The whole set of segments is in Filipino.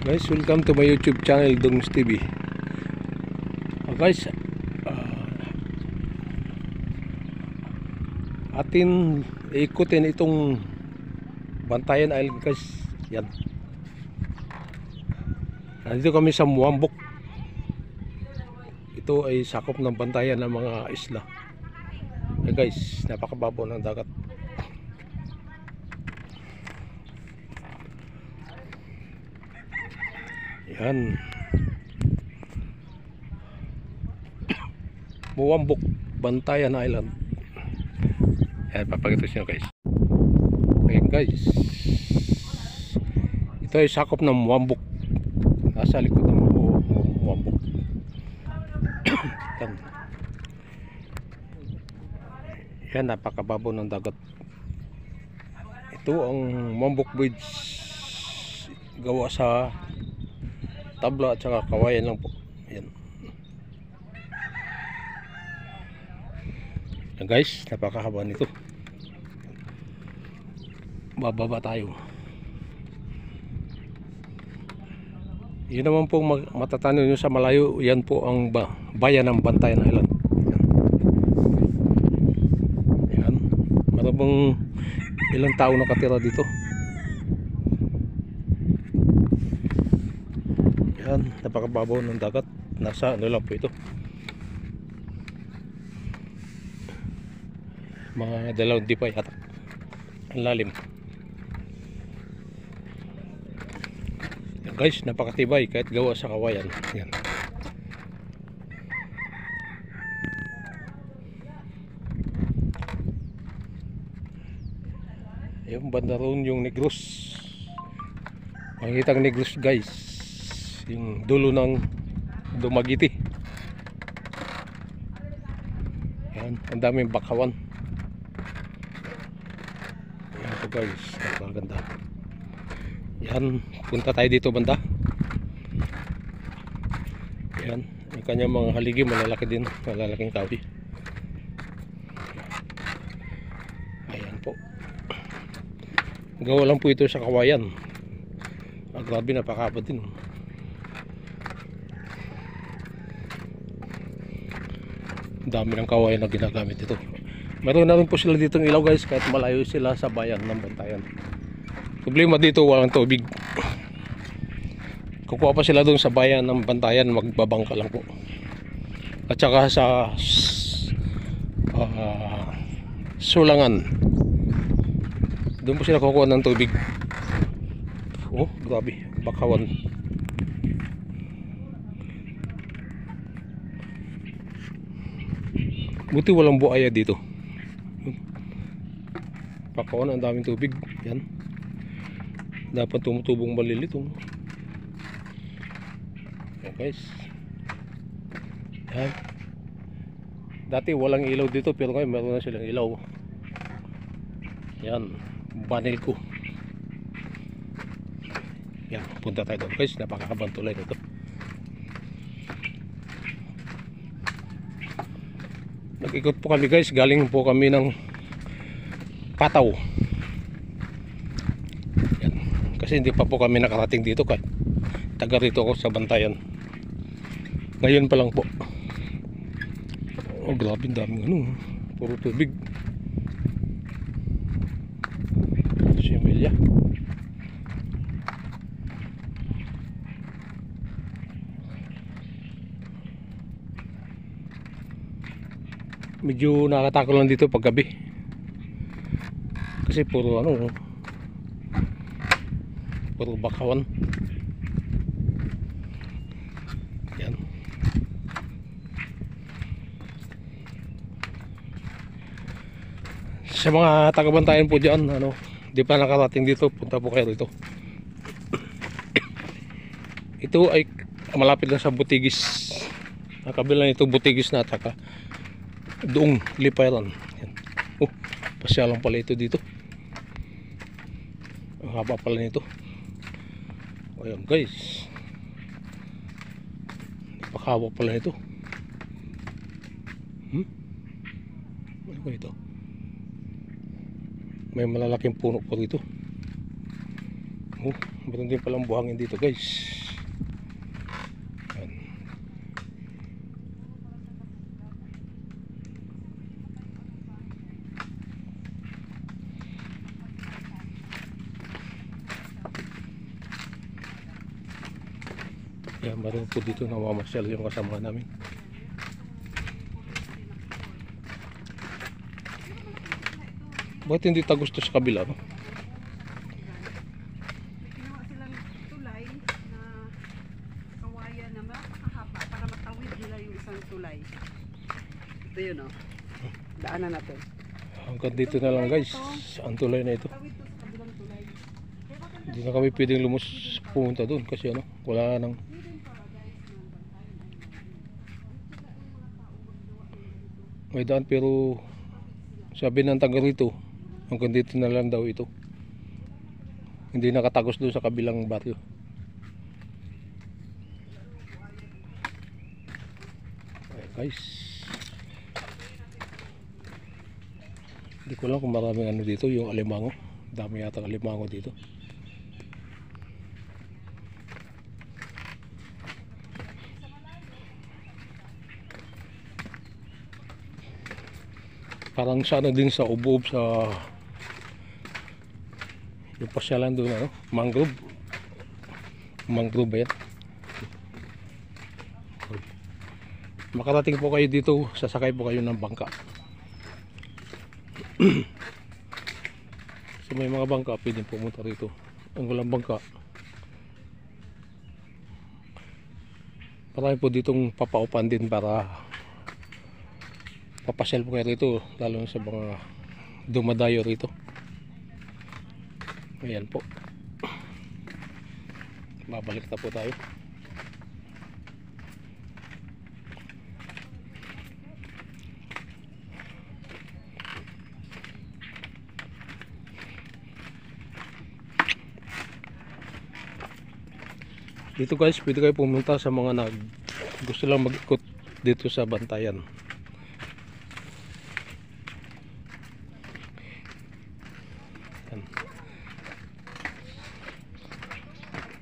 Guys, welcome to my YouTube channel, Dongs TV. Guys, atin ikutin itong Bantayan Island guys. Yan. Nandito kami sa Muambok. Ito ay sakop ng Bantayan ng mga isla. Guys, napakababaw ng dagat. Yan. Muambok, Bantayan Island. Yan, papakita siya guys. Ayan guys. Ito ay sakop ng Muambok. Nasa likod ng Muambok. Yan. Yan, napakababaw ng dagat. Ito ang Muambok Bridge. Gawa sa tabla at saka kawayan lang po. Yan. Yan guys, napakahaba nito. Bababa tayo. Yun naman po matatanaw nyo sa malayo. Yan po ang bayan ng Bantayan Island. Yan. Yan. Marabang ilang tao nakatira dito. Yan, napakababaw ng dagat. Nasa ano lang po ito, mga 2 di pa yata ang lalim. Yan guys, napakatibay kahit gawa sa kawayan. Yan. Yung banda roon yung Negros. Makikita ang Negros guys, yung dulo ng Dumaguete. Yan, ang daming bakawan. Yan po guys, napakaganda. Yan, punta tayo dito banda. Yan, yung kanyang mga haligi malalaki din, malalaking kahoy. Ayan po. Gawa lang po ito sa kawayan. Grabe, napakabot din. Dami ng kawayan na ginagamit ito. Meron na rin po sila ditong ilaw guys, kahit malayo sila sa bayan ng Bantayan. Problema dito, walang tubig. Kukuha pa sila doon sa bayan ng Bantayan, magbabangka lang po. At saka sa Sulangan, doon po sila kukuha ng tubig. Oh, grabe, bakawan. Buti walang buaya dito. Pakawan, ang daming tubig. Yan. Dapat tumutubong malilit. Yan guys. Yan. Dati walang ilaw dito, pero ngayon meron na silang ilaw. Yan. Banil ko. Yan. Punta tayo doon guys. Napakakabang tulay nito. Nag-ikot po kami guys, galing po kami ng Pataw. Yan. Kasi hindi pa po kami nakarating dito, kahit taga rito ako sa Bantayan. Ngayon pa lang po. Oh, grabe, daming ano, puro tubig. Similya. Medyo nakakatakot lang dito pag gabi. Kasi puro ano, puro bakawan. Yan. Sa mga taga-Bantayan po dyan, ano, di pa nakarating dito, punta po kayo dito. Ito ay malapit lang sa Butigis. Nakabila nito Butigis na, at saka doong Liparan. Yan. Oh, pasyalan pala ito dito. Ang haba pala nito. Ayan guys, napakahaba pala nito. Ano ba ito? May malalaking puno po dito. Oh, meron din palang buhangin dito guys. Yan. Yan, meron po dito na mamasyal yung kasama namin. Bakit hindi tagos to sa kabila, no? Ginawa silang tulay na kawayan na makakahaba para matawid nila yung isang tulay. Ito yun, oh. Daanan natin. Hanggang dito na lang guys, ang tulay na ito. Tawid to sa kabilang tulay. Hindi na kami pwedeng pumunta doon kasi ano, wala nang may daan, pero sabi ng taga rito hanggang dito na lang daw ito, hindi nakatagos doon sa kabilang baryo. Okay guys, hindi ko lang kung maraming ano dito, yung alimango, dami yata alimango dito. Parang sana din sa ubob sa yung pasyalan doon, ano, mangrove ba yan? Makarating po kayo dito, sasakay po kayo ng bangka. So may mga bangka pwedeng pumunta rito. Ang walang bangka, marami po ditong papaupan din para papasyal po kayo rito, lalo na sa mga dumadayo rito. Ayan po, babalik na po tayo. Dito guys, pwede kayo pumunta sa mga gusto lang mag-ikot dito sa Bantayan.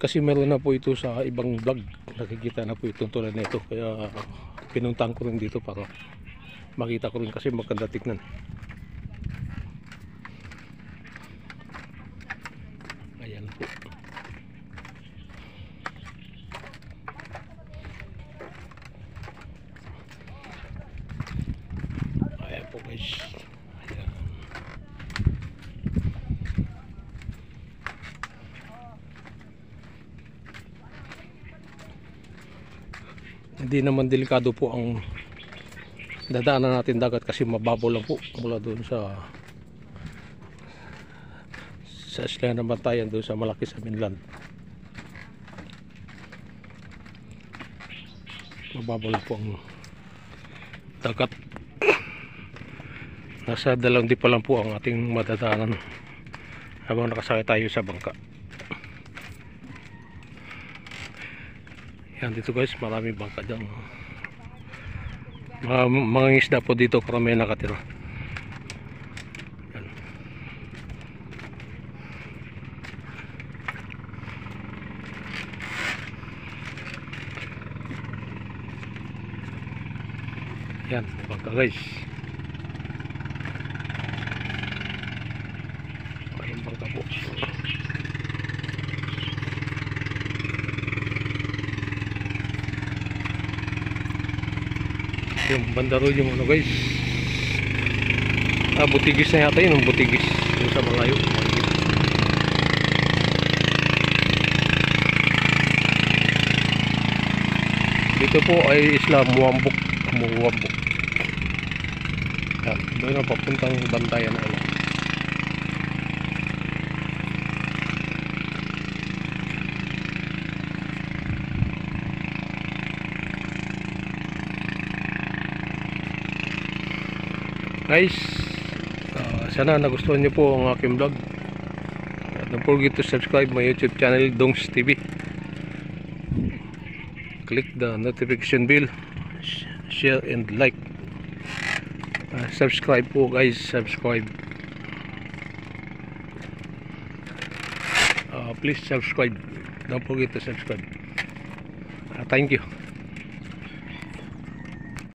Kasi meron na po ito sa ibang vlog, nakikita na po itong tulad nito, kaya pinuntahan ko rin dito para makita ko rin kasi maganda tignan. Ayan po. Ayan po guys. Ayan. Hindi naman delikado po ang dadaanan natin dagat kasi mababaw lang po mula doon sa isla ng Bantayan, doon sa malaki sa mainland. Mababaw lang po ang dagat. Nasa 2 di pa lang po ang ating madadaanan habang nakasakay tayo sa bangka. Yan dito guys, maraming bangka dyan. Mga isda po dito karamihan nakatira. Yan. Yan, bangka guys. Maraming bangka po. Yung bandaro yung ano guys, Butigis na yata yun, yung Butigis yung sa malayo. Dito po ay isla Muambok. Yan, doon ang papuntang Bantayan na ano. Guys, sana nagustuhan niyo po ang aking vlog. Don't forget to subscribe my YouTube channel, Dongs TV. Click the notification bell, share and like. Subscribe po guys, subscribe. Please subscribe. Don't forget to subscribe. Thank you.